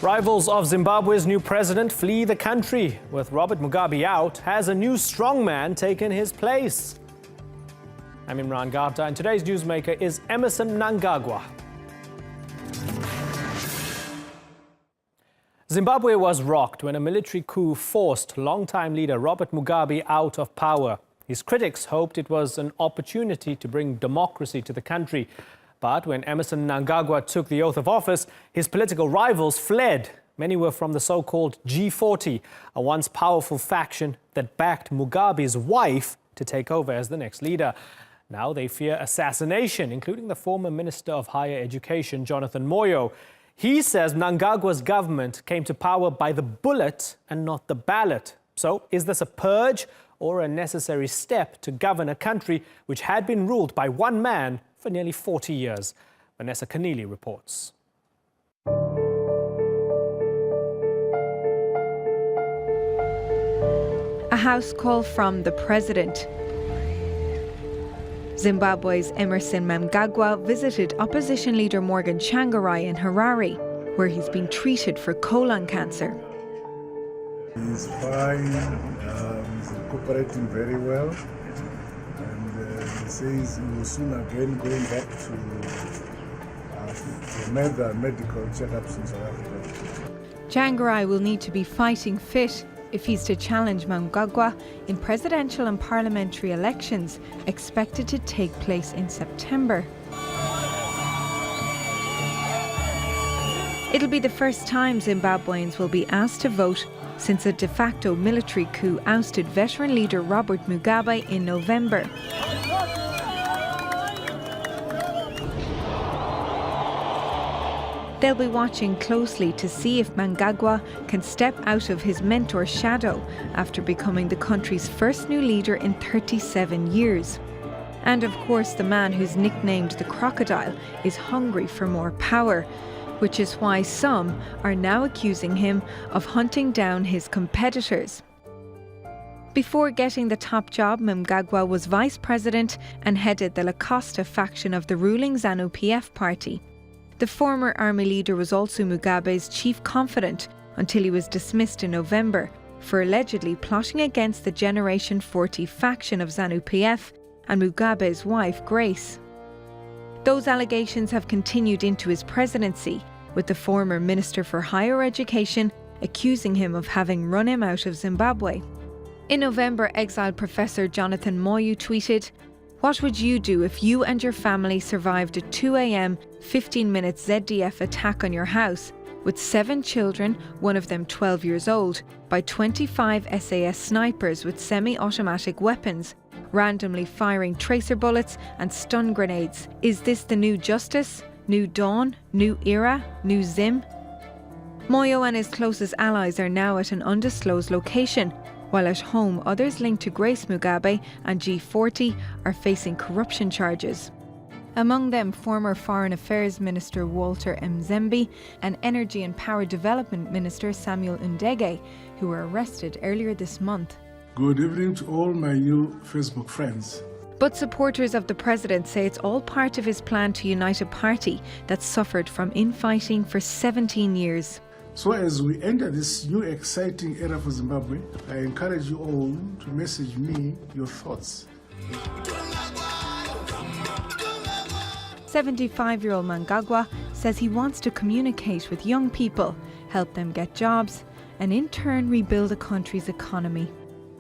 Rivals of Zimbabwe's new president flee the country. With Robert Mugabe out, has a new strongman taken his place? I'm Imran Gupta, and today's newsmaker is Emmerson Mnangagwa. Zimbabwe was rocked when a military coup forced longtime leader Robert Mugabe out of power. His critics hoped it was an opportunity to bring democracy to the country. But when Emmerson Mnangagwa took the oath of office, his political rivals fled. Many were from the so-called G40, a once powerful faction that backed Mugabe's wife to take over as the next leader. Now they fear assassination, including the former Minister of Higher Education, Jonathan Moyo. He says Mnangagwa's government came to power by the bullet and not the ballot. So is this a purge or a necessary step to govern a country which had been ruled by one man for nearly 40 years? Vanessa Keneally reports. A house call from the president. Zimbabwe's Emmerson Mnangagwa visited opposition leader Morgan Tsvangirai in Harare, where he's been treated for colon cancer. He's fine, he's cooperating very well, and he says he will soon again going back to medical checkups in South Africa. Tsvangirai will need to be fighting fit if he's to challenge Mnangagwa in presidential and parliamentary elections expected to take place in September. It'll be the first time Zimbabweans will be asked to vote since a de facto military coup ousted veteran leader Robert Mugabe in November. They'll be watching closely to see if Mnangagwa can step out of his mentor's shadow after becoming the country's first new leader in 37 years. And of course, the man who's nicknamed the Crocodile is hungry for more power, which is why some are now accusing him of hunting down his competitors. Before getting the top job, Mnangagwa was vice president and headed the Lacosta faction of the ruling ZANU-PF party. The former army leader was also Mugabe's chief confidant until he was dismissed in November for allegedly plotting against the Generation 40 faction of ZANU-PF and Mugabe's wife, Grace. Those allegations have continued into his presidency, with the former Minister for Higher Education accusing him of having run him out of Zimbabwe. In November, exiled Professor Jonathan Moyo tweeted, "What would you do if you and your family survived a 2 a.m. 15-minute ZDF attack on your house with 7 children, one of them 12 years old, by 25 SAS snipers with semi-automatic weapons, randomly firing tracer bullets and stun grenades? Is this the new justice? New dawn? New era? New Zim?" Moyo and his closest allies are now at an undisclosed location, while at home others linked to Grace Mugabe and G40 are facing corruption charges. Among them former Foreign Affairs Minister Walter Mzembe and Energy and Power Development Minister Samuel Ndege, who were arrested earlier this month. Good evening to all my new Facebook friends. But supporters of the president say it's all part of his plan to unite a party that suffered from infighting for 17 years. So as we enter this new exciting era for Zimbabwe, I encourage you all to message me your thoughts. 75-year-old Mnangagwa says he wants to communicate with young people, help them get jobs, and in turn rebuild the country's economy.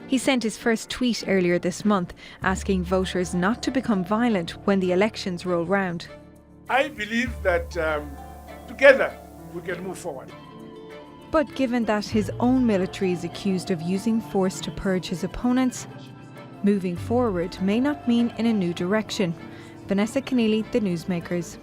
He sent his first tweet earlier this month, asking voters not to become violent when the elections roll round. I believe that together we can move forward. But given that his own military is accused of using force to purge his opponents, moving forward may not mean in a new direction. Vanessa Keneally, The Newsmakers.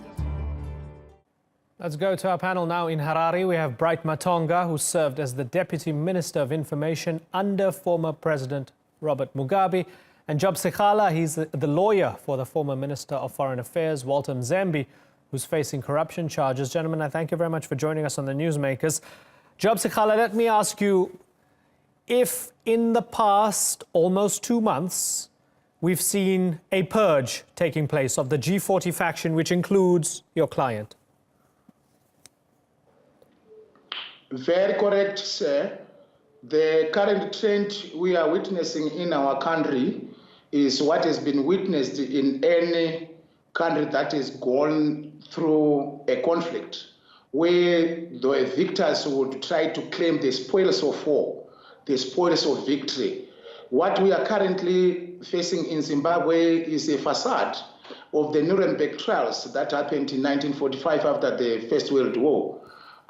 Let's go to our panel now in Harare. We have Bright Matonga, who served as the Deputy Minister of Information under former President Robert Mugabe, and Job Sikhala. He's the lawyer for the former Minister of Foreign Affairs, Walter Mzembe, who's facing corruption charges. Gentlemen, I thank you very much for joining us on The Newsmakers. Job Sikhala, let me ask you, if in the past almost 2 months, we've seen a purge taking place of the G40 faction, which includes your client. Very correct, sir. The current trend we are witnessing in our country is what has been witnessed in any country that has gone through a conflict, where the victors would try to claim the spoils of war, the spoils of victory. What we are currently facing in Zimbabwe is a facade of the Nuremberg trials that happened in 1945 after the First World War.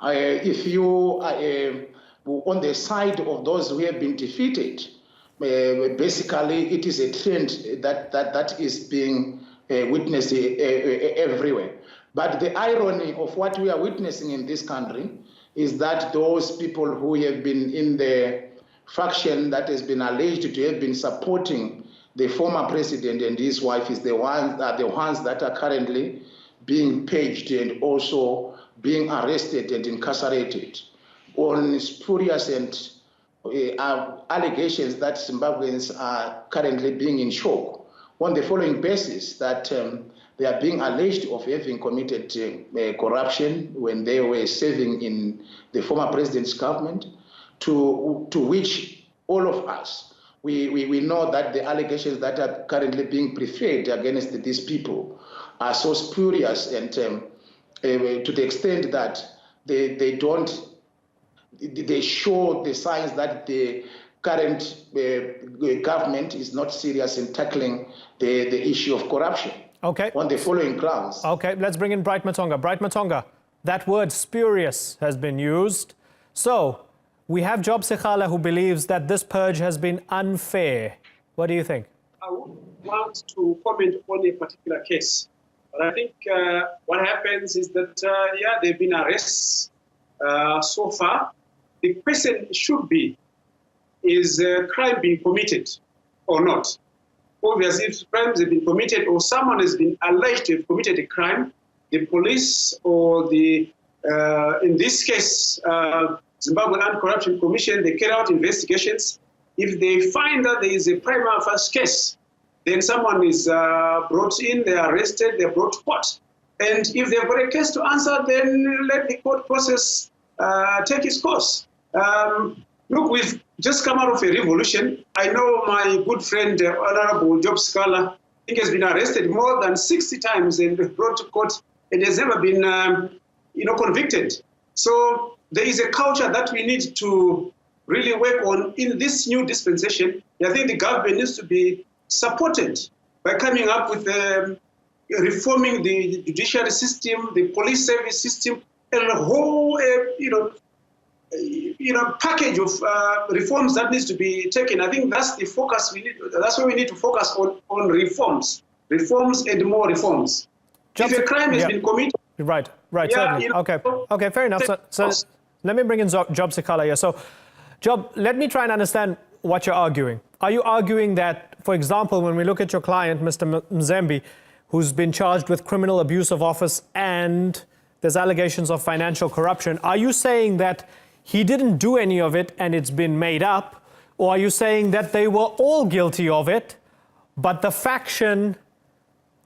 If you are on the side of those who have been defeated, basically it is a trend that is being witnessed everywhere. But the irony of what we are witnessing in this country is that those people who have been in the faction that has been alleged to have been supporting the former president and his wife is the ones that are currently being paged and also being arrested and incarcerated on spurious and allegations that Zimbabweans are currently being in shock on the following basis that they are being alleged of having committed corruption when they were serving in the former president's government, to which all of us, we know that the allegations that are currently being preferred against these people are so spurious and to the extent that they show the signs that the current government is not serious in tackling the issue of corruption. Okay. On the following grounds. Okay, let's bring in Bright Matonga. Bright Matonga, that word spurious has been used. So we have Job Sikhala who believes that this purge has been unfair. What do you think? I would want to comment on a particular case. But I think what happens is that, yeah, there have been arrests so far. The question should be, is a crime being committed or not? Obviously, if crimes have been committed or someone has been alleged to have committed a crime, the police or the, in this case, Zimbabwe Anti-Corruption Commission, they carry out investigations. If they find that there is a prima facie case, then someone is brought in, they're arrested, they're brought to court. And if they've got a case to answer, then let the court process take its course. Look, we've just come out of a revolution. I know my good friend, Honorable Job Sikhala, I think has been arrested more than 60 times and brought to court and has never been convicted. So there is a culture that we need to really work on in this new dispensation. I think the government needs to be supported by coming up with reforming the judiciary system, the police service system, and a whole package of reforms that needs to be taken. I think that's the focus we need. That's what we need to focus on reforms and more reforms. If a crime has been committed, right, yeah, certainly. Okay, fair enough. So let me bring in Job Sikhala here. So, Job, let me try and understand what you're arguing. Are you arguing that, for example, when we look at your client, Mr. Mzembe, who's been charged with criminal abuse of office and there's allegations of financial corruption, are you saying that he didn't do any of it and it's been made up? Or are you saying that they were all guilty of it, but the faction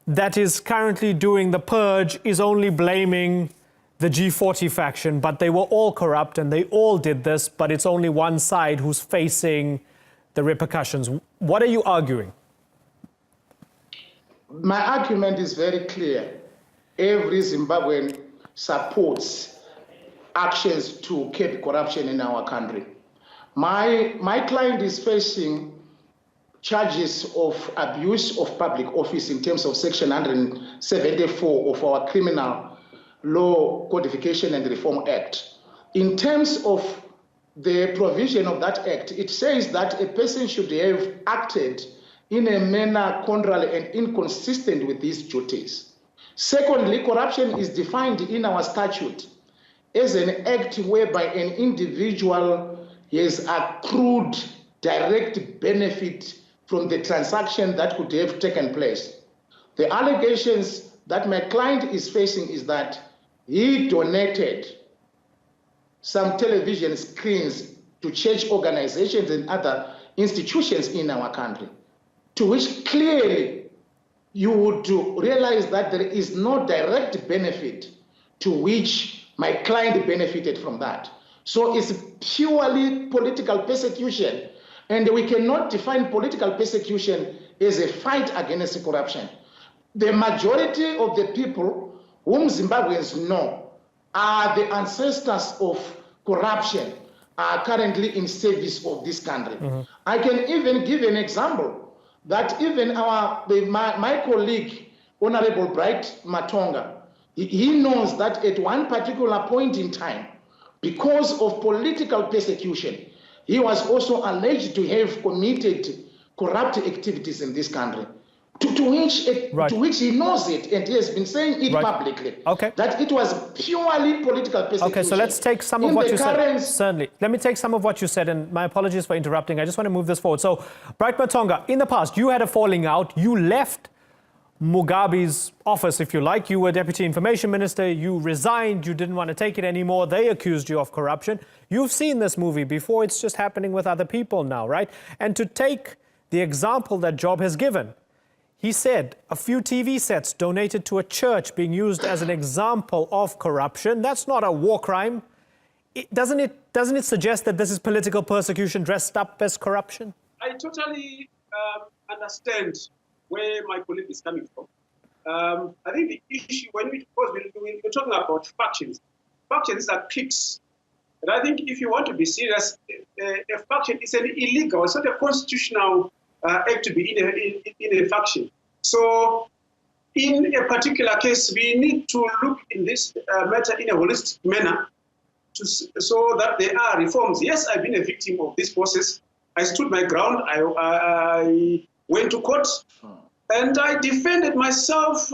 that is currently doing the purge is only blaming the G40 faction, but they were all corrupt and they all did this, but it's only one side who's facing the repercussions? What are you arguing? My argument is very clear. Every Zimbabwean supports actions to curb corruption in our country. My client is facing charges of abuse of public office in terms of Section 174 of our Criminal Law Codification and Reform Act. In terms of the provision of that act, it says that a person should have acted in a manner contrary and inconsistent with these duties. Secondly, corruption is defined in our statute as an act whereby an individual has accrued direct benefit from the transaction that could have taken place. The allegations that my client is facing is that he donated some television screens to church organizations and other institutions in our country, to which clearly you would realize that there is no direct benefit to which my client benefited from that. So it's purely political persecution. And we cannot define political persecution as a fight against corruption. The majority of the people whom Zimbabweans know are the ancestors of corruption, are currently in service of this country. I can even give an example that even my colleague, Honorable Bright Matonga, he knows that at one particular point in time, because of political persecution, he was also alleged to have committed corrupt activities in this country, to which he knows it, and he has been saying it publicly, that it was purely political persecution. Okay, so let's take some of what you said. Certainly. Let me take some of what you said, and my apologies for interrupting. I just want to move this forward. So, Bright Matonga, in the past, you had a falling out. You left Mugabe's office, if you like. You were Deputy Information Minister. You resigned. You didn't want to take it anymore. They accused you of corruption. You've seen this movie before. It's just happening with other people now, right? And to take the example that Job has given, he said a few TV sets donated to a church being used as an example of corruption. That's not a war crime. Doesn't it suggest that this is political persecution dressed up as corruption? I totally understand where my colleague is coming from. I think the issue, we're talking about factions. Factions are cliques. And I think if you want to be serious, a faction is an illegal, it's not a constitutional act to be in a faction. So in a particular case, we need to look in this matter in a holistic manner so that there are reforms. Yes, I've been a victim of this process. I stood my ground. I went to court, and I defended myself,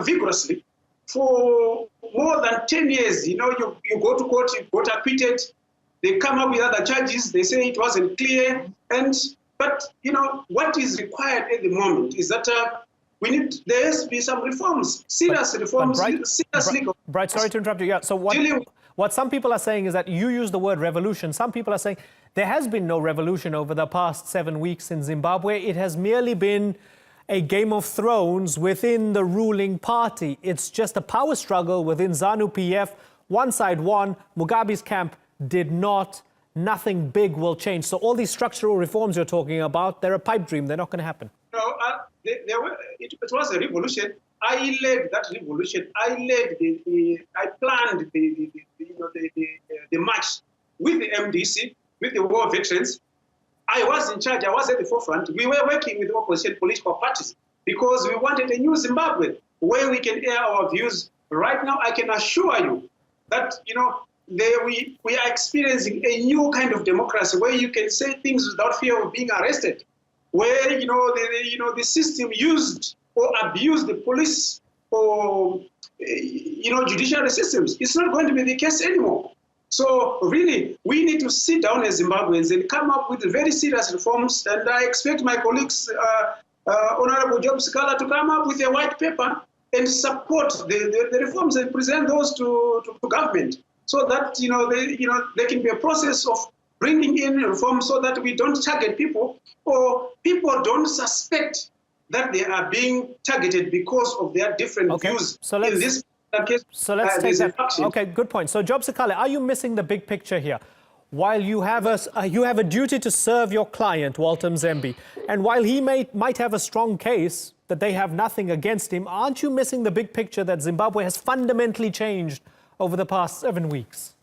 vigorously for more than 10 years. You go to court, you got acquitted. They come up with other charges. They say it wasn't clear. But what is required at the moment is that there has to be some reforms, serious reforms, serious legal. Bright, sorry to interrupt you. Yeah. So what some people are saying is that you use the word revolution. Some people are saying there has been no revolution over the past 7 weeks in Zimbabwe. It has merely been a Game of Thrones within the ruling party. It's just a power struggle within ZANU-PF. One side won, Mugabe's camp did not. Nothing big will change. So all these structural reforms you're talking about, they're a pipe dream. They're not going to happen. No, it was a revolution. I led that revolution. I planned the march with the MDC, with the war veterans. I was in charge. I was at the forefront. We were working with opposition political parties because we wanted a new Zimbabwe where we can air our views. Right now, I can assure you that, we are experiencing a new kind of democracy where you can say things without fear of being arrested, where the system used or abused the police or judiciary systems. It's not going to be the case anymore. So really, we need to sit down as Zimbabweans and come up with very serious reforms. And I expect my colleagues, Honorable Job Sikhala, to come up with a white paper and support the reforms and present those to government, so that there can be a process of bringing in reforms so that we don't target people, or people don't suspect that they are being targeted because of their different views. So let's take that. Okay, good point. So, Job Sikhala, are you missing the big picture here? While you have a duty to serve your client, Walter Mzembe, and while he might have a strong case that they have nothing against him, aren't you missing the big picture that Zimbabwe has fundamentally changed over the past 7 weeks?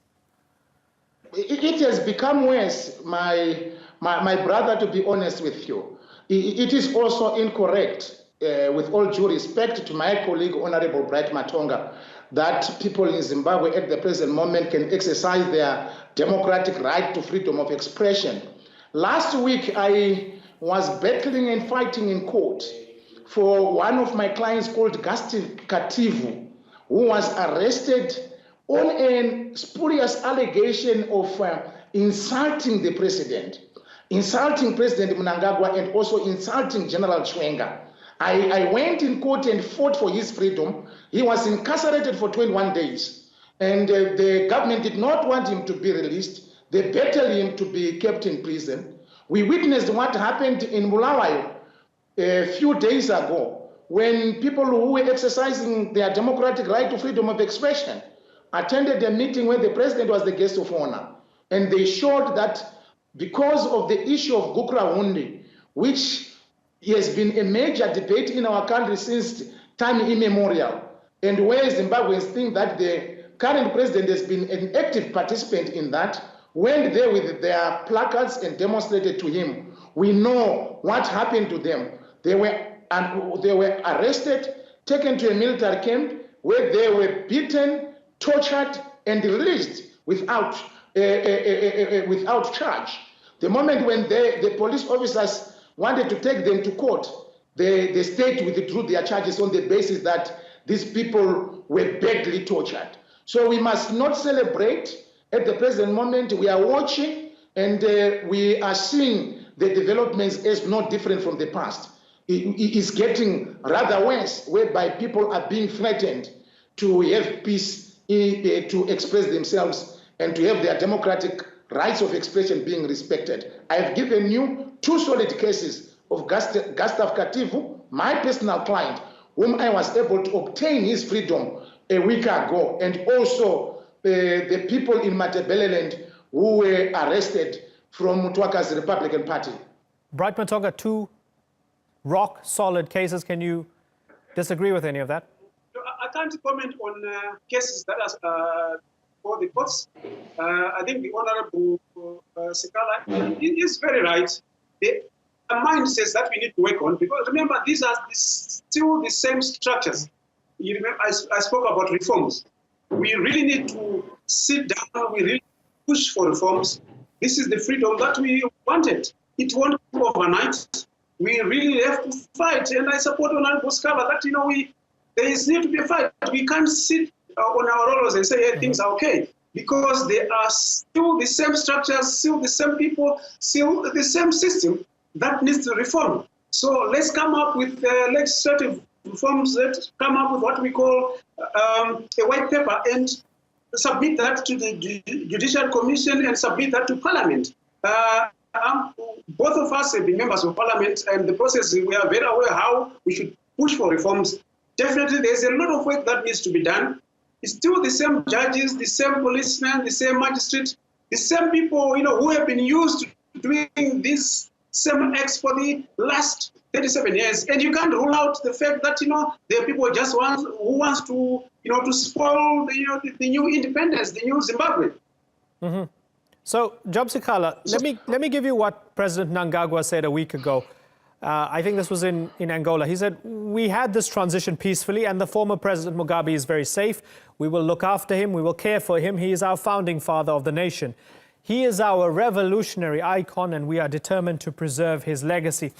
It has become worse, my brother, to be honest with you. It is also incorrect, with all due respect to my colleague, Honorable Bright Matonga, that people in Zimbabwe at the present moment can exercise their democratic right to freedom of expression. Last week, I was battling and fighting in court for one of my clients called Gustin Kativu, who was arrested on a spurious allegation of insulting the president, insulting President Mnangagwa, and also insulting General Chwenga. I went in court and fought for his freedom. He was incarcerated for 21 days, and the government did not want him to be released. They battled him to be kept in prison. We witnessed what happened in Bulawayo a few days ago, when people who were exercising their democratic right to freedom of expression attended a meeting where the president was the guest of honor. And they showed that because of the issue of Gukurahundi, which has been a major debate in our country since time immemorial, and where Zimbabweans think that the current president has been an active participant in that, went there with their placards and demonstrated to him. We know what happened to them. They were arrested, taken to a military camp where they were beaten, tortured, and released without charge. The moment when the police officers wanted to take them to court, the state withdrew their charges on the basis that these people were badly tortured. So we must not celebrate at the present moment. We are watching, and we are seeing the developments as not different from the past. It is getting rather worse, whereby people are being threatened to have peace, to express themselves, and to have their democratic rights of expression being respected. I have given you 2 solid cases of Gustav Kativu, my personal client, whom I was able to obtain his freedom a week ago, and also the people in Matabeleland who were arrested from Mutwaka's Republican Party. Bright Matonga, 2 rock-solid cases. Can you disagree with any of that? I can't comment on cases that are for the courts. I think the Honorable Sikhala is very right. The mindsets that we need to work on, because remember, these are still the same structures. You remember, I spoke about reforms. We really need to sit down, we really push for reforms. This is the freedom that we wanted. It won't come overnight. We really have to fight, and I support Honorable Sikhala that, there is need to be a fight. We can't sit on our rollers and say, hey, things are okay, because there are still the same structures, still the same people, still the same system that needs to reform. So let's come up with legislative reforms, that come up with what we call a white paper and submit that to the Judicial Commission and submit that to Parliament. Both of us have been members of Parliament, and the process, we are very aware how we should push for reforms. Definitely, there's a lot of work that needs to be done. It's still the same judges, the same policemen, the same magistrates, the same people, who have been used to doing these same acts for the last 37 years. And you can't rule out the fact that, there are people just who wants to, to spoil the new independence, the new Zimbabwe. Mm-hmm. So, Job Sikhala, let me give you what President Mnangagwa said a week ago. I think this was in Angola. He said, we had this transition peacefully, and the former President Mugabe is very safe. We will look after him. We will care for him. He is our founding father of the nation. He is our revolutionary icon, and we are determined to preserve his legacy.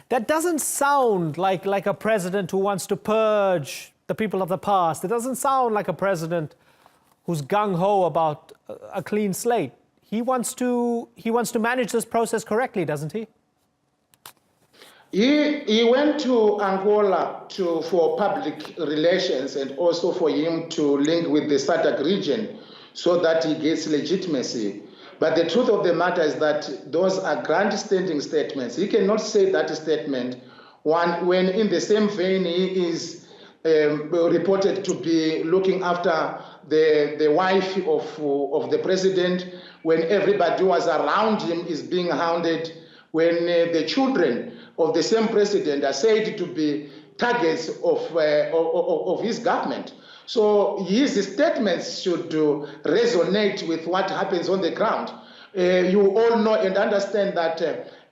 That doesn't sound like a president who wants to purge the people of the past. It doesn't sound like a president who's gung-ho about a clean slate. He wants to manage this process correctly, doesn't he? He went to Angola for public relations, and also for him to link with the SADC region so that he gets legitimacy. But the truth of the matter is that those are grandstanding statements. He cannot say that statement when in the same vein he is reported to be looking after the wife of the president, when everybody who was around him is being hounded, when the children of the same president are said to be targets of his government. So his statements should resonate with what happens on the ground. You all know and understand that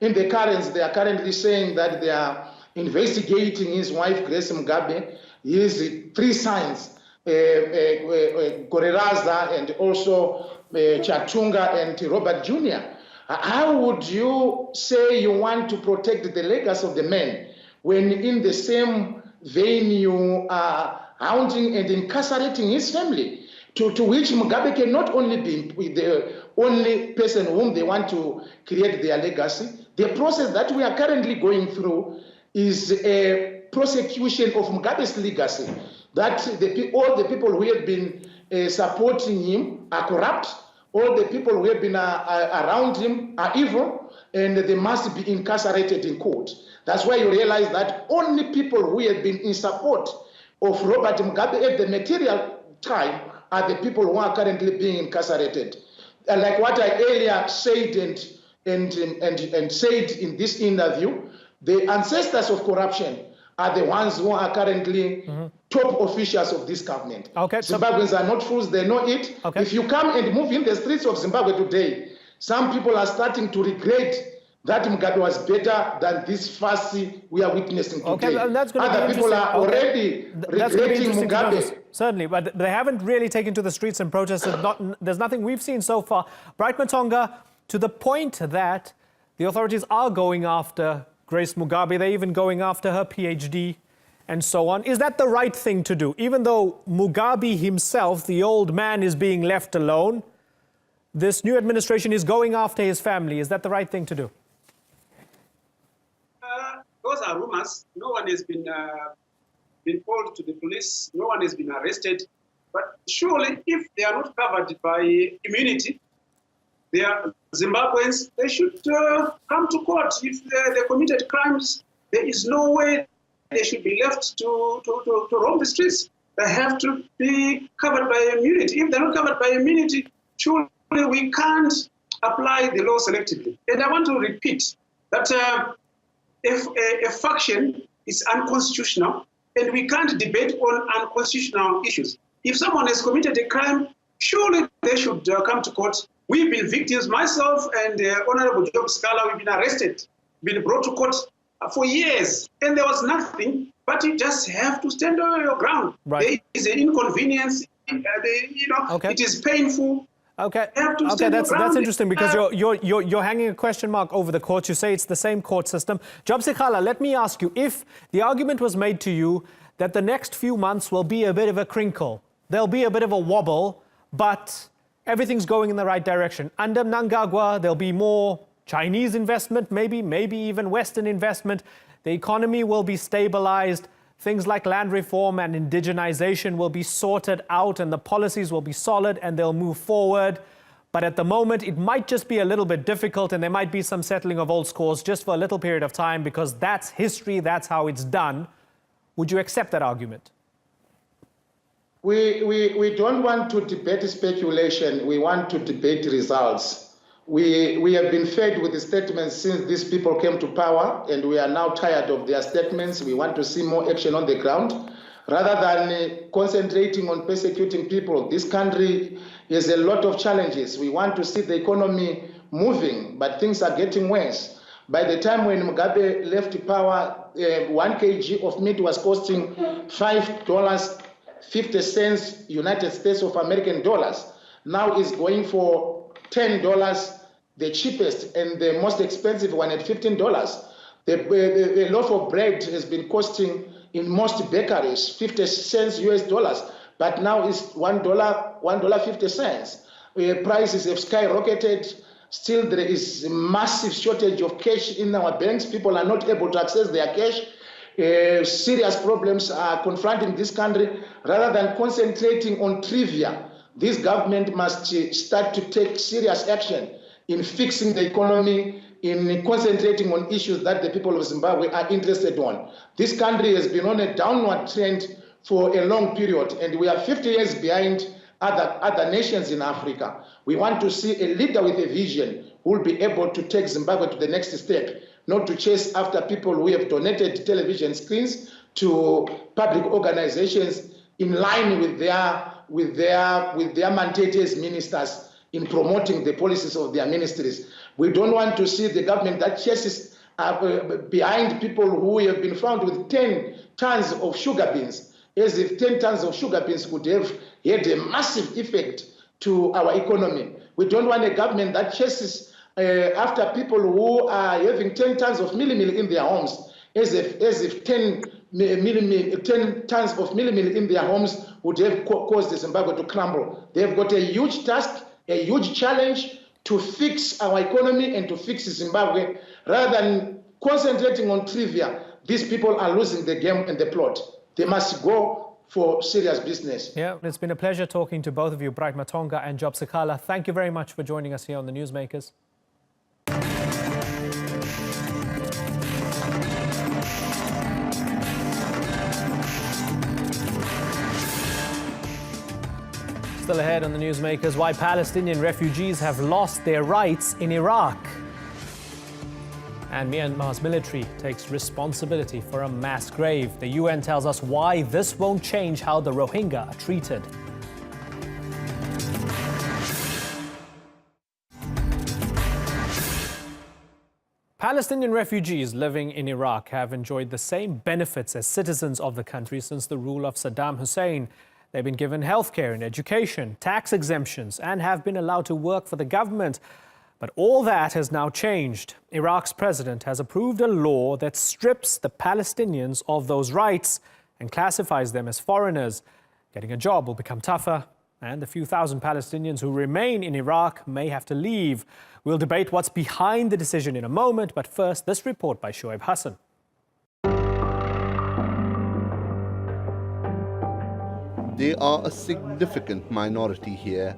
in the currents, they are currently saying that they are investigating his wife, Grace Mugabe, his 3 sons, Goreraza, and also Chatunga and Robert Jr. How would you say you want to protect the legacy of the man when in the same vein you are hounding and incarcerating his family, to which Mugabe can not only be the only person whom they want to create their legacy? The process that we are currently going through is a prosecution of Mugabe's legacy, that all the people who have been supporting him are corrupt. All the people who have been around him are evil, and they must be incarcerated in court. That's why you realize that only people who have been in support of Robert Mugabe at the material time are the people who are currently being incarcerated. Like what I earlier said and said in this interview, the ancestors of corruption are the ones who are currently top officials of this government. Okay, Zimbabweans are not fools, they know it. Okay. If you come and move in the streets of Zimbabwe today, some people are starting to regret that Mugabe was better than this farce we are witnessing today. Okay, and that's going to Other be people are interesting. already That's going to be regretting interesting to Mugabe. notice. Certainly, but they haven't really taken to the streets and protested. There's nothing we've seen so far. Bright Matonga, to the point that the authorities are going after Grace Mugabe, they're even going after her PhD and so on. Is that the right thing to do? Even though Mugabe himself, the old man, is being left alone, this new administration is going after his family. Is that the right thing to do? Those are rumors. No one has been called to the police. No one has been arrested. But surely, if they are not covered by immunity, they are Zimbabweans, they should come to court. If they committed crimes, there is no way they should be left to roam the streets. They have to be covered by immunity. If they're not covered by immunity, surely we can't apply the law selectively. And I want to repeat that if a faction is unconstitutional, and we can't debate on unconstitutional issues. If someone has committed a crime, surely they should come to court. We've been victims, myself and Honorable Job Sikhala, we've been arrested, been brought to court for years, and there was nothing, but you just have to stand on your ground. Right. There is an inconvenience, Okay. It is painful. Okay, that's interesting because you're hanging a question mark over the courts. You say it's the same court system. Job Sikhala, let me ask you, if the argument was made to you that the next few months will be a bit of a crinkle, there'll be a bit of a wobble, but everything's going in the right direction. Under Mnangagwa, there'll be more Chinese investment, maybe even Western investment. The economy will be stabilized. Things like land reform and indigenization will be sorted out and the policies will be solid and they'll move forward. But at the moment, it might just be a little bit difficult and there might be some settling of old scores just for a little period of time because that's history, that's how it's done. Would you accept that argument? We don't want to debate speculation. We want to debate results. We have been fed with the statements since these people came to power, and we are now tired of their statements. We want to see more action on the ground. Rather than concentrating on persecuting people, this country has a lot of challenges. We want to see the economy moving, but things are getting worse. By the time when Mugabe left power, 1 kg of meat was costing $5.50 United States of American dollars. Now it's going for $10, the cheapest, and the most expensive one at $15. The loaf of bread has been costing in most bakeries 50 cents US dollars, but now it's $1.50. Prices have skyrocketed. Still, there is a massive shortage of cash in our banks. People are not able to access their cash. Serious problems are confronting this country. Rather than concentrating on trivia, this government must start to take serious action in fixing the economy, in concentrating on issues that the people of Zimbabwe are interested on. This country has been on a downward trend for a long period, and we are 50 years behind other nations in Africa. We want to see a leader with a vision who will be able to take Zimbabwe to the next step, not to chase after people who have donated television screens to public organizations in line with their mandate as ministers in promoting the policies of their ministries. We don't want to see the government that chases behind people who have been found with 10 tons of sugar beans, as if 10 tons of sugar beans could have had a massive effect to our economy. We don't want a government that chases after people who are having 10 tons of mealie in their homes, as if 10 tons of mealie in their homes would have caused Zimbabwe to crumble. They've got a huge task, a huge challenge to fix our economy and to fix Zimbabwe. Rather than concentrating on trivia, these people are losing the game and the plot. They must go for serious business. Yeah, it's been a pleasure talking to both of you, Bright Matonga and Job Sikhala. Thank you very much for joining us here on the Newsmakers. Still ahead on the Newsmakers, why Palestinian refugees have lost their rights in Iraq. And Myanmar's military takes responsibility for a mass grave. The UN tells us why this won't change how the Rohingya are treated. Palestinian refugees living in Iraq have enjoyed the same benefits as citizens of the country since the rule of Saddam Hussein. They've been given healthcare and education, tax exemptions, and have been allowed to work for the government. But all that has now changed. Iraq's president has approved a law that strips the Palestinians of those rights and classifies them as foreigners. Getting a job will become tougher, and the few thousand Palestinians who remain in Iraq may have to leave. We'll debate what's behind the decision in a moment, but first, this report by Shoaib Hassan. They are a significant minority here,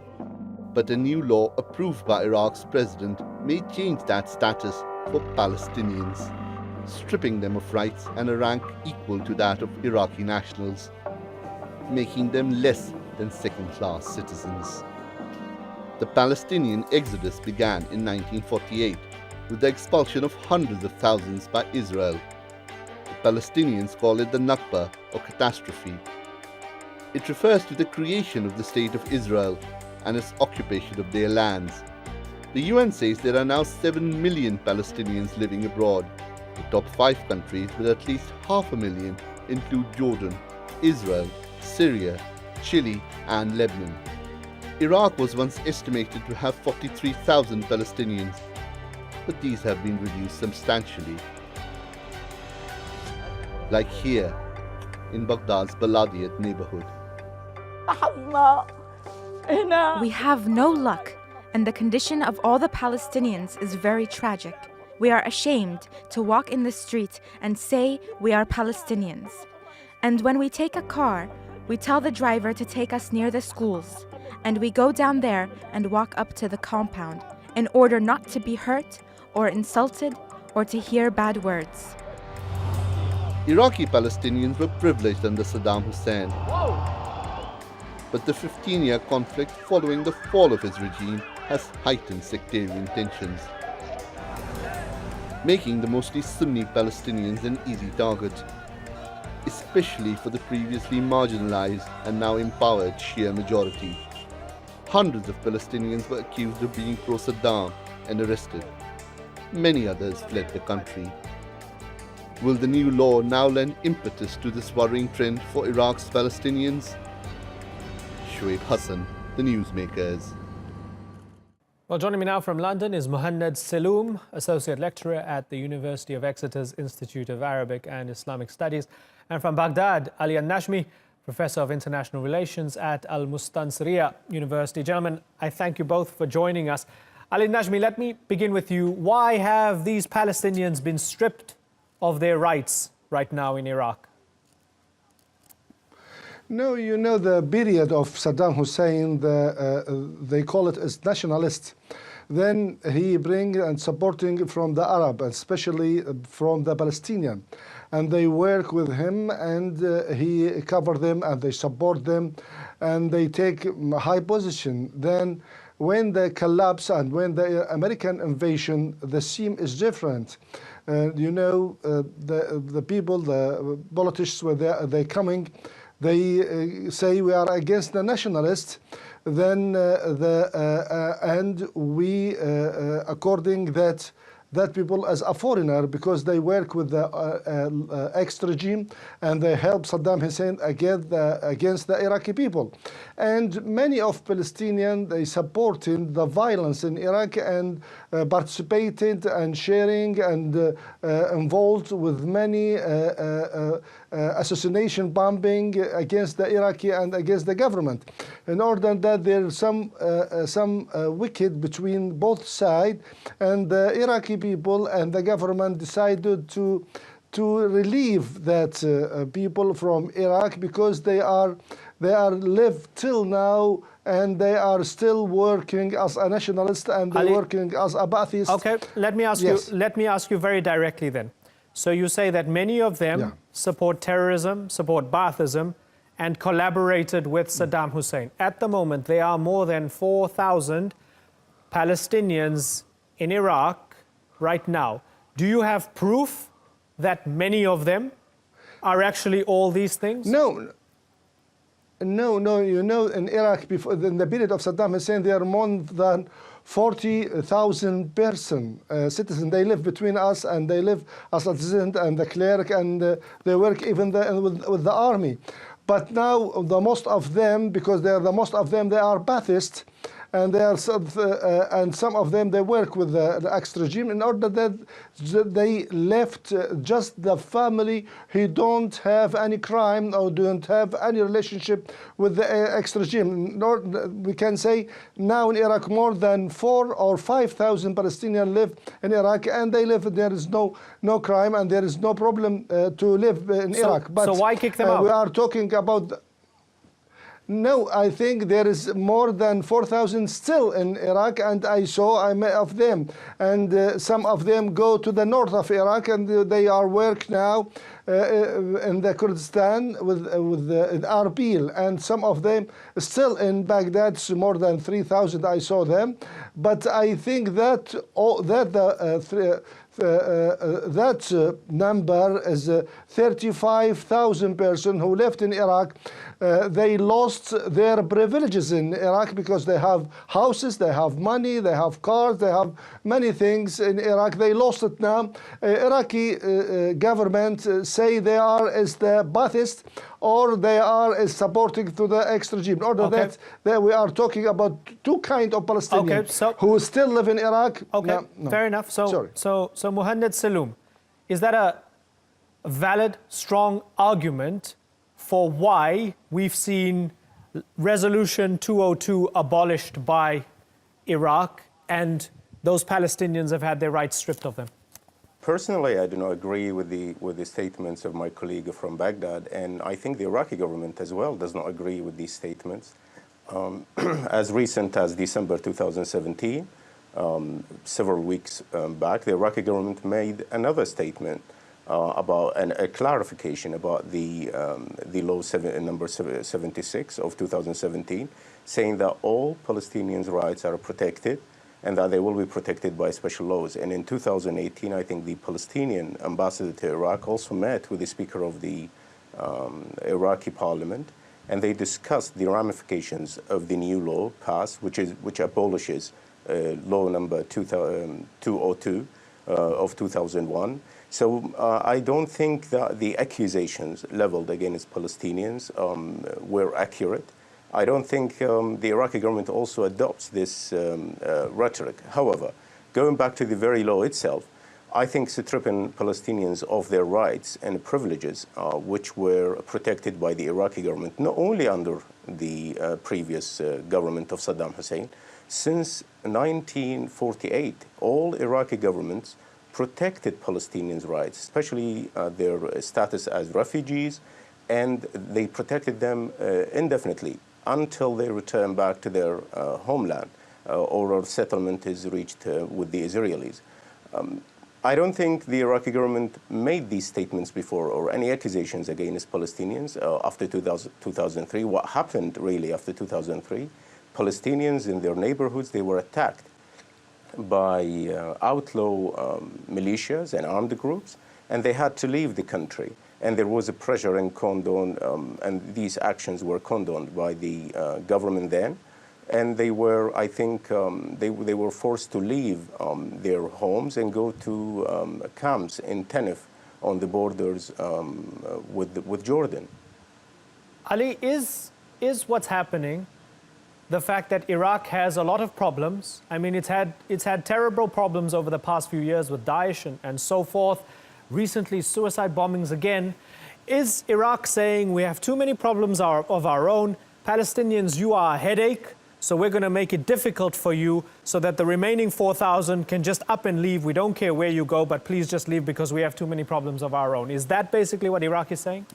but a new law approved by Iraq's president may change that status for Palestinians, stripping them of rights and a rank equal to that of Iraqi nationals, making them less than second-class citizens. The Palestinian exodus began in 1948 with the expulsion of hundreds of thousands by Israel. The Palestinians call it the Nakba, or catastrophe. It refers to the creation of the State of Israel and its occupation of their lands. The UN says there are now 7 million Palestinians living abroad. The top 5 countries with at least 500,000 include Jordan, Israel, Syria, Chile, and Lebanon. Iraq was once estimated to have 43,000 Palestinians, but these have been reduced substantially. Like here, in Baghdad's Baladiyat neighborhood. We have no luck, and the condition of all the Palestinians is very tragic. We are ashamed to walk in the street and say we are Palestinians. And when we take a car, we tell the driver to take us near the schools, and we go down there and walk up to the compound in order not to be hurt or insulted or to hear bad words. Iraqi Palestinians were privileged under Saddam Hussein. But the 15-year conflict following the fall of his regime has heightened sectarian tensions, making the mostly Sunni Palestinians an easy target, especially for the previously marginalized and now empowered Shia majority. Hundreds of Palestinians were accused of being pro-Saddam and arrested. Many others fled the country. Will the new law now lend impetus to this worrying trend for Iraq's Palestinians? Shoaib Hassan, The Newsmakers. Well, joining me now from London is Muhannad Seloom, Associate Lecturer at the University of Exeter's Institute of Arabic and Islamic Studies. And from Baghdad, Ali Al-Najmi, Professor of International Relations at Al-Mustansiriya University. Gentlemen, I thank you both for joining us. Ali Al-Najmi, let me begin with you. Why have these Palestinians been stripped of their rights right now in Iraq? No, you know, the period of Saddam Hussein, they call it as nationalist. Then he bring and supporting from the Arab, especially from the Palestinian. And they work with him, and he cover them and they support them, and they take a high position. Then when they collapse and when the American invasion, the scene is different. You know, the people, the politicians, were there, they coming, they say we are against the nationalists, then and we according that people as a foreigner, because they work with the ex-regime and they help Saddam Hussein against the Iraqi people. And many of Palestinians, they supported the violence in Iraq and participated and sharing and involved with many assassination bombing against the Iraqi and against the government. In order that there's some wicked between both sides, and the Iraqi people and the government decided to relieve that people from Iraq, because they are live till now, and they are still working as a nationalist and they're working as a Ba'athist. Okay, let me ask you very directly then. So you say that many of them support terrorism, support Baathism, and collaborated with Saddam Hussein. At the moment, there are more than 4,000 Palestinians in Iraq right now. Do you have proof that many of them are actually all these things? No. You know, in Iraq, before, in the period of Saddam Hussein, there are more than 40,000 citizens. They live between us, and they live as a citizen and the clerk, and they work even with the army. But now, the most of them, because they are the most of them, they are Baathists, and they are and some of them they work with the ex-regime in order that they left just the family who don't have any crime or don't have any relationship with the ex-regime. We can say now in Iraq more than 4,000 or 5,000 Palestinians live in Iraq, and they live. There is no crime, and there is no problem to live in Iraq. But so why kick them out? We are talking about. No, I think there is more than 4,000 still in Iraq, and I met of them. And some of them go to the north of Iraq, and they are work now in the Kurdistan with Arbil, and some of them still in Baghdad. So more than 3,000 I saw them. But I think that that number is 35,000 persons who left in Iraq. They lost their privileges in Iraq because they have houses, they have money, they have cars, they have many things in Iraq. They lost it now. Iraqi government say they are as the Baathist, or they are as supporting to the ex-regime. In order that we are talking about two kinds of Palestinians who still live in Iraq. Okay, no. Fair enough. So Muhammad Saloom, is that a valid, strong argument for why we've seen Resolution 202 abolished by Iraq and those Palestinians have had their rights stripped of them? Personally, I do not agree with the statements of my colleague from Baghdad, and I think the Iraqi government as well does not agree with these statements. As recent as December 2017, several weeks back, the Iraqi government made another statement about a clarification about the law number 76 of 2017, saying that all Palestinians' rights are protected and that they will be protected by special laws. And in 2018, I think the Palestinian ambassador to Iraq also met with the Speaker of the Iraqi parliament, and they discussed the ramifications of the new law passed, which abolishes law number 202 of 2001. So I don't think that the accusations leveled against Palestinians were accurate. I don't think the Iraqi government also adopts this rhetoric. However, going back to the very law itself, I think stripping Palestinians of their rights and privileges, which were protected by the Iraqi government, not only under the previous government of Saddam Hussein, since 1948, all Iraqi governments protected Palestinians' rights, especially their status as refugees, and they protected them indefinitely until they return back to their homeland or a settlement is reached with the Israelis. I don't think the Iraqi government made these statements before or any accusations against Palestinians after 2003. What happened really after 2003, Palestinians in their neighborhoods, they were attacked by outlaw militias and armed groups, and they had to leave the country. And there was a pressure and condone, and these actions were condoned by the government then. And they were, I think, they were forced to leave their homes and go to camps in Tenef on the borders with Jordan. Ali, is what's happening the fact that Iraq has a lot of problems? I mean, it's had terrible problems over the past few years with Daesh and so forth. Recently, suicide bombings again. Is Iraq saying we have too many problems of our own? Palestinians, you are a headache, so we're going to make it difficult for you so that the remaining 4,000 can just up and leave. We don't care where you go, but please just leave because we have too many problems of our own. Is that basically what Iraq is saying?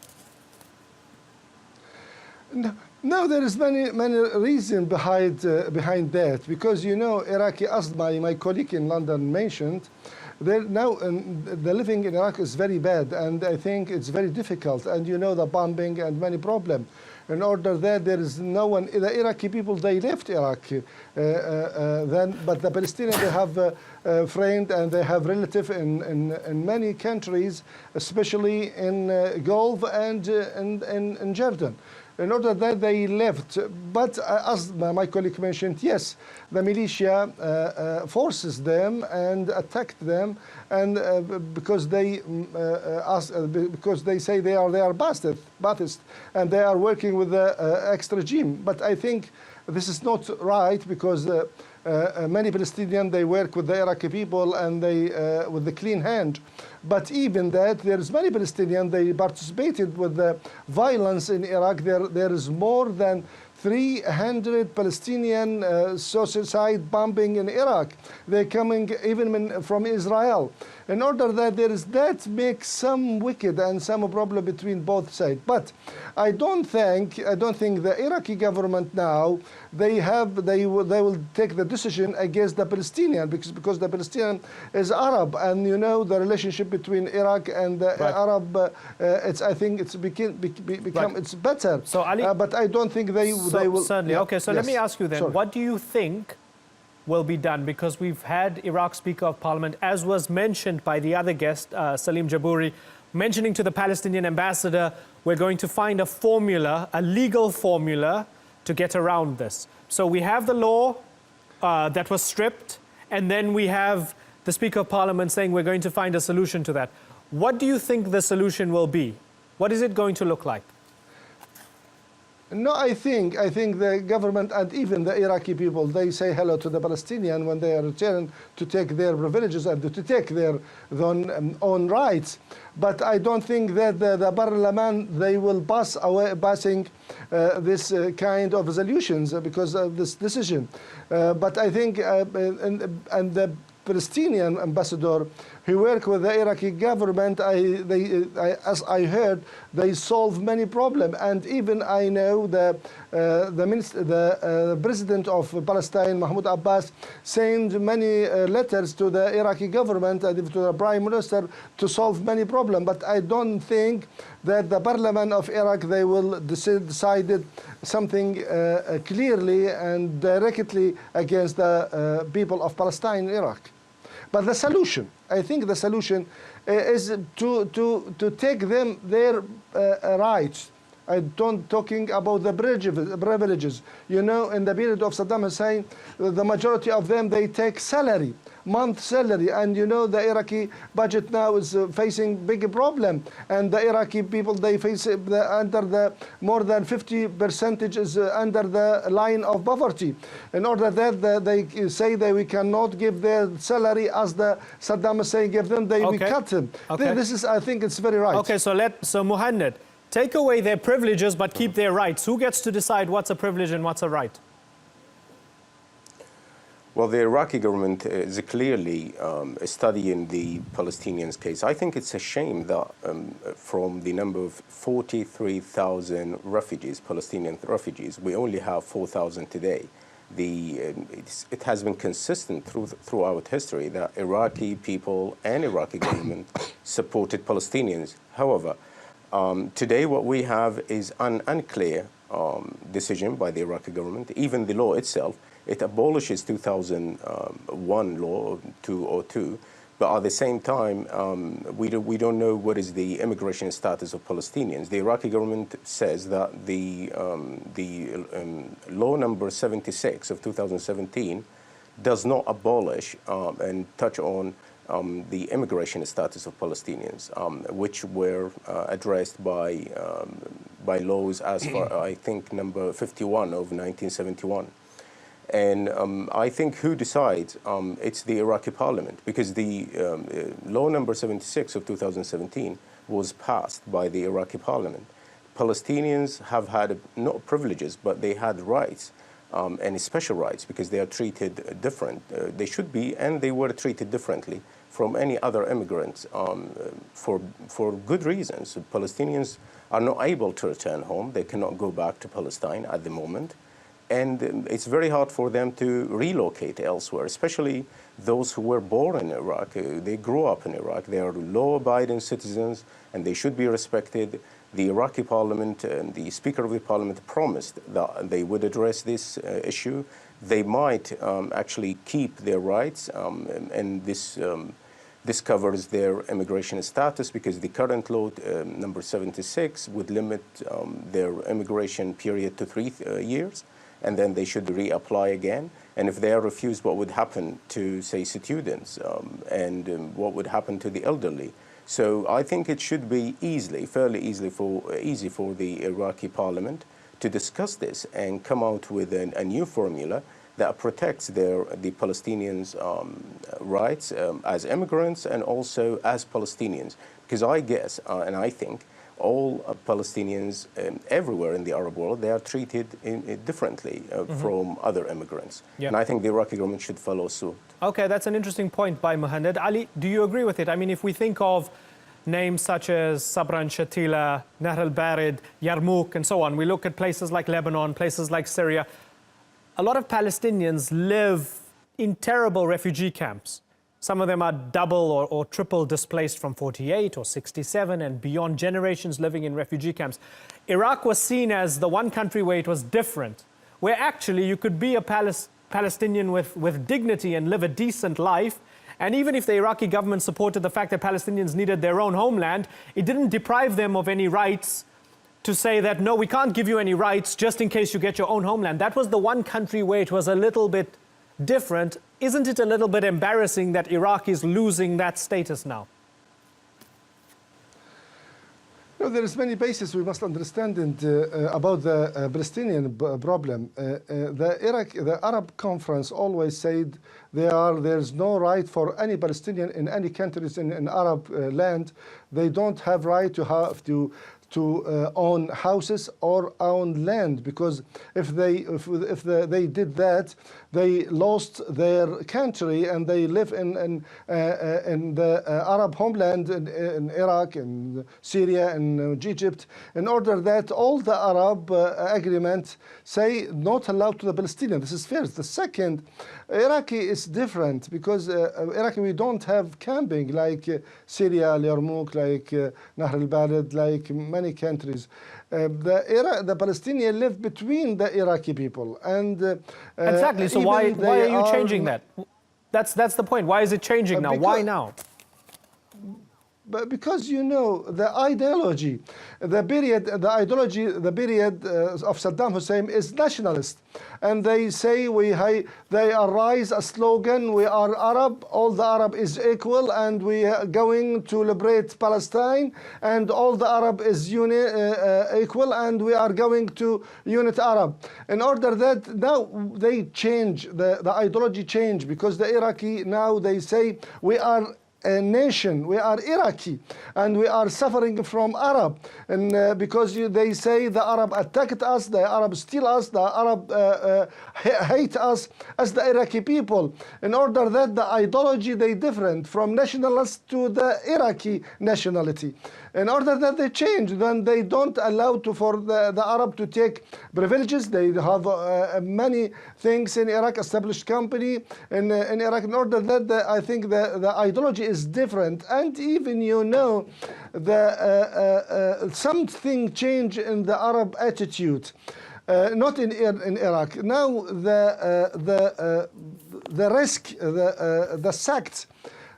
No, there is many reasons behind that, because, you know, Iraqi, as my colleague in London mentioned, Now, the living in Iraq is very bad, and I think it's very difficult. And you know the bombing and many problems. In order that there is no one, the Iraqi people, they left Iraq but the Palestinians, they have friends and they have relatives in many countries, especially in Gulf and in Jordan. In order that they left, but as my colleague mentioned, yes, the militia forces them and attacked them, and because they say they are Ba'athist, and they are working with the ex-regime. But I think this is not right, because many Palestinians, they work with the Iraqi people and they with the clean hand. But even that, there's many Palestinians, they participated with the violence in Iraq. There is more than 300 Palestinian suicide bombing in Iraq. They're coming even from Israel. In order that that makes some wicked and some problem between both sides. But I don't think the Iraqi government now they will take the decision against the Palestinian, because the Palestinian is Arab, and you know the relationship between Iraq and the Arab. I think it's it's better. So Ali, but I don't think they will. Certainly. Yeah, okay. So let me ask you then. Sorry. What do you think will be done? Because we've had Iraq's Speaker of Parliament, as was mentioned by the other guest, Salim Jabouri, mentioning to the Palestinian ambassador, we're going to find a formula, a legal formula, to get around this. So we have the law that was stripped, and then we have the Speaker of Parliament saying we're going to find a solution to that. What do you think the solution will be? What is it going to look like? No, I think the government and even the Iraqi people, they say hello to the Palestinian when they are returned to take their privileges and to take their own rights. But I don't think that the Parliament, they will passing this kind of resolutions because of this decision. But I think and the Palestinian ambassador who work with the Iraqi government, as I heard, they solve many problems. And even I know the president of Palestine, Mahmoud Abbas, sent many letters to the Iraqi government and to the prime minister to solve many problems. But I don't think that the parliament of Iraq, they will decide something clearly and directly against the people of Palestine in Iraq. But the solution, I think the solution is to take them their rights. I don't talking about the privileges. You know, in the period of Saddam Hussein, the majority of them, they take salary, month salary. And you know, the Iraqi budget now is facing big problem. And the Iraqi people, they face under the more than 50% is under the line of poverty. In order that they say that we cannot give their salary as the Saddam Hussein gave them, we cut them. Okay. This is, I think it's very right. Okay, so Muhammad, take away their privileges but keep their rights. Who gets to decide what's a privilege and what's a right? Well, the Iraqi government is clearly studying the Palestinians' case. I think it's a shame that from the number of 43,000 refugees, Palestinian refugees, we only have 4,000 today. It has been consistent throughout history that Iraqi people and Iraqi government supported Palestinians. However, today what we have is an unclear decision by the Iraqi government. Even the law itself, it abolishes 2001 law 202, but at the same time, we don't know what is the immigration status of Palestinians. The Iraqi government says that the law number 76 of 2017 does not abolish and touch on the immigration status of Palestinians, which were addressed by laws as far, I think, number 51 of 1971. And I think who decides, it's the Iraqi parliament, because the law number 76 of 2017 was passed by the Iraqi parliament. Palestinians have had not privileges, but they had rights, and special rights, because they are treated different. They should be, and they were treated differently from any other immigrants for good reasons. Palestinians are not able to return home. They cannot go back to Palestine at the moment. And it's very hard for them to relocate elsewhere, especially those who were born in Iraq. They grew up in Iraq. They are law-abiding citizens, and they should be respected. The Iraqi parliament and the Speaker of the Parliament promised that they would address this issue. They might actually keep their rights, and this covers their immigration status, because the current law, number 76, would limit their immigration period to 3 years, and then they should reapply again. And if they are refused, what would happen to, say, students, and what would happen to the elderly? So I think it should be fairly easy for the Iraqi parliament to discuss this and come out with a new formula that protects the Palestinians' rights as immigrants and also as Palestinians. Because I guess, and I think, all Palestinians everywhere in the Arab world, they are treated differently from other immigrants. Yeah. And I think the Iraqi government should follow suit. Okay, that's an interesting point by Muhammad. Ali, do you agree with it? I mean, if we think of names such as Sabran Shatila, Nahr al-Barid, Yarmouk, and so on, we look at places like Lebanon, places like Syria, a lot of Palestinians live in terrible refugee camps. Some of them are double or triple displaced from 48 or 67 and beyond, generations living in refugee camps. Iraq was seen as the one country where it was different, where actually you could be a Palestinian with dignity and live a decent life. And even if the Iraqi government supported the fact that Palestinians needed their own homeland, it didn't deprive them of any rights to say that, no, we can't give you any rights just in case you get your own homeland. That was the one country where it was a little bit different. Isn't it a little bit embarrassing that Iraq is losing that status now? No, there is many bases we must understand about the Palestinian problem. The Arab Conference always said there's no right for any Palestinian in any countries in Arab land. They don't have right to have to own houses or own land, because if they did that, they lost their country and they live in the Arab homeland in Iraq and Syria and Egypt. In order that all the Arab agreements say not allowed to the Palestinians. This is first. The second, Iraqi is different, because Iraqi we don't have camping like Syria, Yarmouk, like Nahr al-Barid, like many countries. The Palestinians live between the Iraqi people, and exactly. So why are you changing that? That's the point. Why is it changing now? Why now? But because, you know, the ideology, the period of Saddam Hussein is nationalist. And they say, they arise a slogan, we are Arab, all the Arab is equal, and we are going to liberate Palestine, and all the Arab is equal, and we are going to unite Arab. In order that now they change, the ideology change, because the Iraqi now they say, we are a nation, we are Iraqi, and we are suffering from Arab, and because they say the Arab attacked us, the Arab steal us, the Arab hate us as the Iraqi people. In order that the ideology they different from nationalists to the Iraqi nationality. In order that they change, then they don't allow for the Arab to take privileges. They have many things in Iraq, established company in Iraq. In order that I think the ideology is different, and even, you know, something changed in the Arab attitude. Not in Iraq. Now the risk, the sect,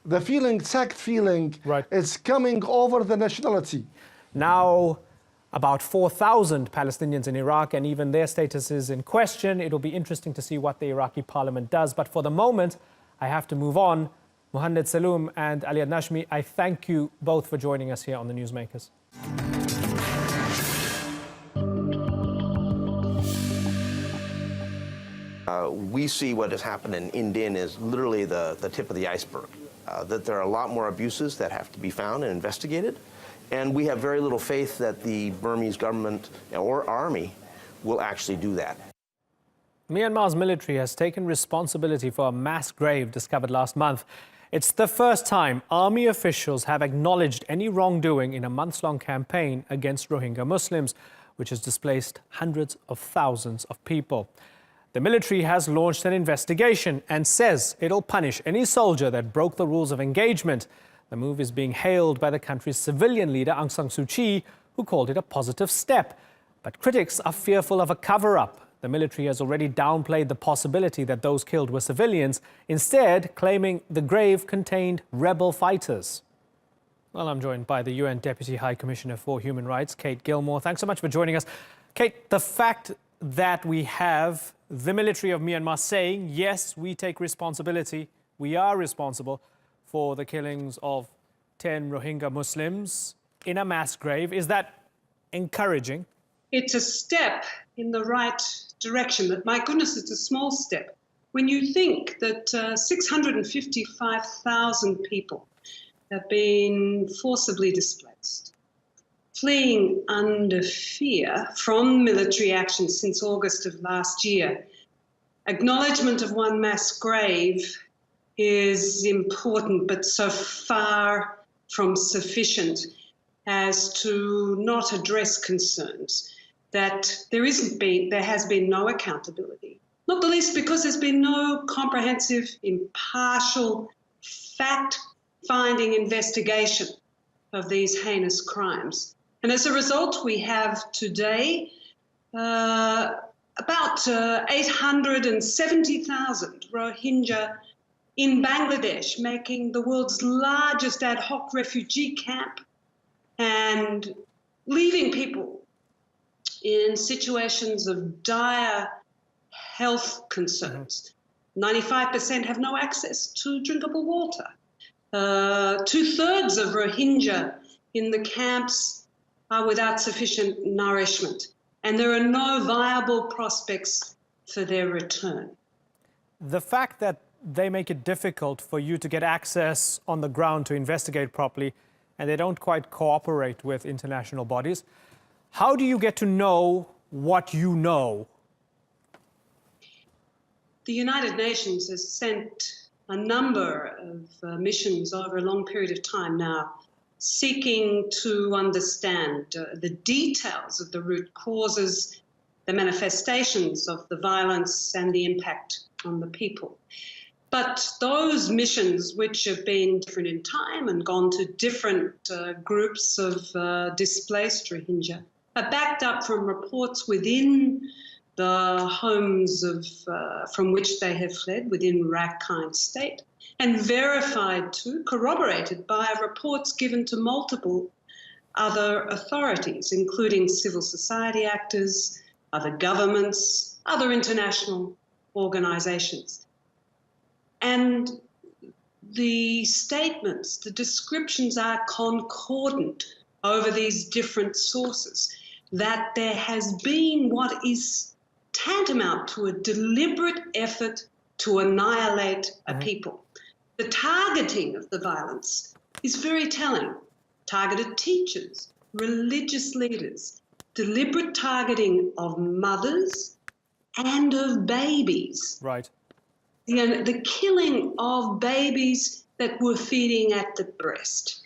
the sect feeling right, is coming over the nationality. Now, about 4,000 Palestinians in Iraq, and even their status is in question. It'll be interesting to see what the Iraqi parliament does. But for the moment, I have to move on. Muhammad Saloom and Ali Nashmi, I thank you both for joining us here on the Newsmakers. We see what has happened in Indin as literally the tip of the iceberg, that there are a lot more abuses that have to be found and investigated, and we have very little faith that the Burmese government or army will actually do that. Myanmar's military has taken responsibility for a mass grave discovered last month. It's the first time army officials have acknowledged any wrongdoing in a months-long campaign against Rohingya Muslims, which has displaced hundreds of thousands of people. The military has launched an investigation and says it'll punish any soldier that broke the rules of engagement. The move is being hailed by the country's civilian leader, Aung San Suu Kyi, who called it a positive step. But critics are fearful of a cover-up. The military has already downplayed the possibility that those killed were civilians, instead claiming the grave contained rebel fighters. Well, I'm joined by the UN Deputy High Commissioner for Human Rights, Kate Gilmore. Thanks so much for joining us. Kate, the fact that we have the military of Myanmar saying, yes, we take responsibility, we are responsible for the killings of 10 Rohingya Muslims in a mass grave, is that encouraging? It's a step in the right direction, but my goodness, it's a small step. When you think that 655,000 people have been forcibly displaced, fleeing under fear from military action since August of last year, acknowledgement of one mass grave is important, but so far from sufficient as to not address concerns that there has been no accountability, not the least because there's been no comprehensive, impartial, fact-finding investigation of these heinous crimes. And as a result, we have today about 870,000 Rohingya in Bangladesh, making the world's largest ad hoc refugee camp and leaving people in situations of dire health concerns. 95% have no access to drinkable water. 2/3 of Rohingya in the camps are without sufficient nourishment, and there are no viable prospects for their return. The fact that they make it difficult for you to get access on the ground to investigate properly, and they don't quite cooperate with international bodies, how do you get to know what you know? The United Nations has sent a number of missions over a long period of time now, seeking to understand the details of the root causes, the manifestations of the violence and the impact on the people. But those missions, which have been different in time and gone to different groups of displaced Rohingya, are backed up from reports within the homes from which they have fled within Rakhine state, and verified too, corroborated by reports given to multiple other authorities, including civil society actors, other governments, other international organisations. And the statements, the descriptions are concordant over these different sources, that there has been what is tantamount to a deliberate effort to annihilate a people. The targeting of the violence is very telling. Targeted teachers, religious leaders, deliberate targeting of mothers and of babies. Right. The killing of babies that were feeding at the breast.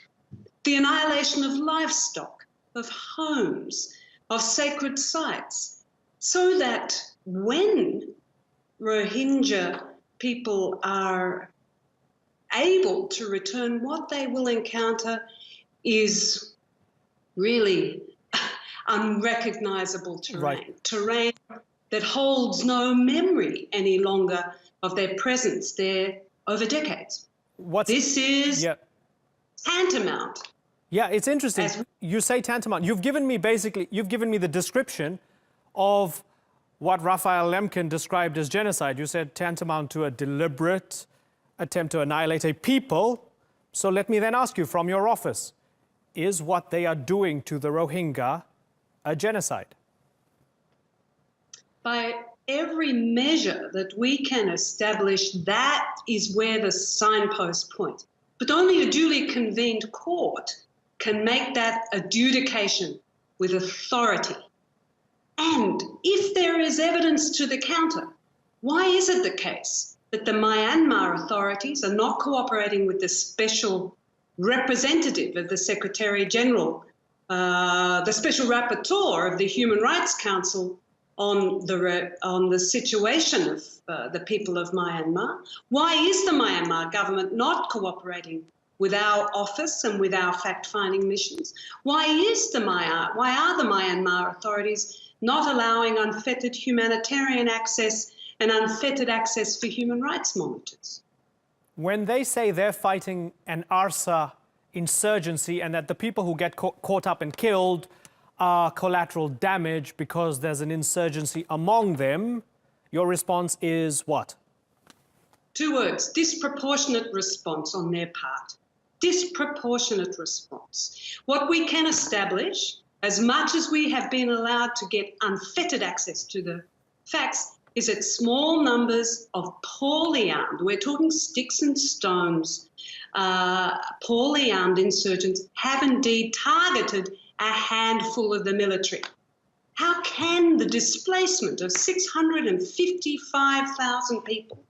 The annihilation of livestock, of homes, of sacred sites, so that when Rohingya people are able to return, what they will encounter is really unrecognizable terrain. Right. Terrain that holds no memory any longer of their presence there over decades. This is tantamount. Yeah, it's interesting. You say tantamount. You've given me the description of what Raphael Lemkin described as genocide. You said tantamount to a deliberate attempt to annihilate a people. So let me then ask you from your office, is what they are doing to the Rohingya a genocide? By every measure that we can establish, that is where the signposts point. But only a duly convened court can make that adjudication with authority. And if there is evidence to the counter, why is it the case that the Myanmar authorities are not cooperating with the special representative of the Secretary General, the special rapporteur of the Human Rights Council on the situation of the people of Myanmar? Why is the Myanmar government not cooperating with our office and with our fact-finding missions? Why are the Myanmar authorities not allowing unfettered humanitarian access and unfettered access for human rights monitors? When they say they're fighting an ARSA insurgency and that the people who get caught up and killed are collateral damage because there's an insurgency among them, your response is what? 2 words: disproportionate response on their part. Disproportionate response. What we can establish, as much as we have been allowed to get unfettered access to the facts, is that small numbers of poorly armed, we're talking sticks and stones, poorly armed insurgents have indeed targeted a handful of the military. How can the displacement of 655,000 people,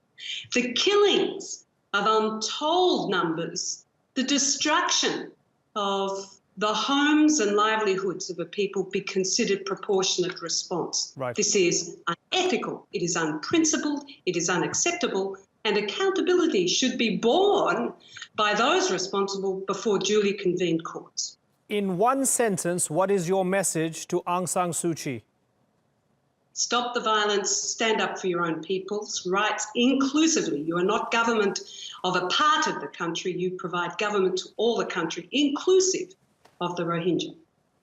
the killings of untold numbers, the destruction of the homes and livelihoods of a people be considered proportionate response? Right. This is unethical, it is unprincipled, it is unacceptable, and accountability should be borne by those responsible before duly convened courts. In one sentence, what is your message to Aung San Suu Kyi? Stop the violence, stand up for your own people's rights inclusively. You are not government of a part of the country, you provide government to all the country, inclusive of the Rohingya.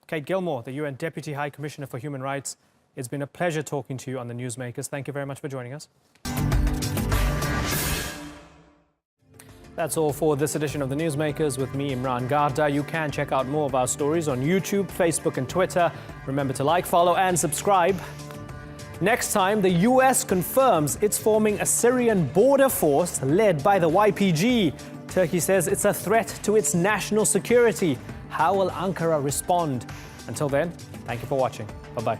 Kate Gilmore, the UN Deputy High Commissioner for Human Rights. It's been a pleasure talking to you on the Newsmakers. Thank you very much for joining us. That's all for this edition of the Newsmakers with me, Imran Garda. You can check out more of our stories on YouTube, Facebook and Twitter. Remember to like, follow and subscribe. Next time, the US confirms it's forming a Syrian border force led by the YPG. Turkey says it's a threat to its national security. How will Ankara respond? Until then, thank you for watching. Bye-bye.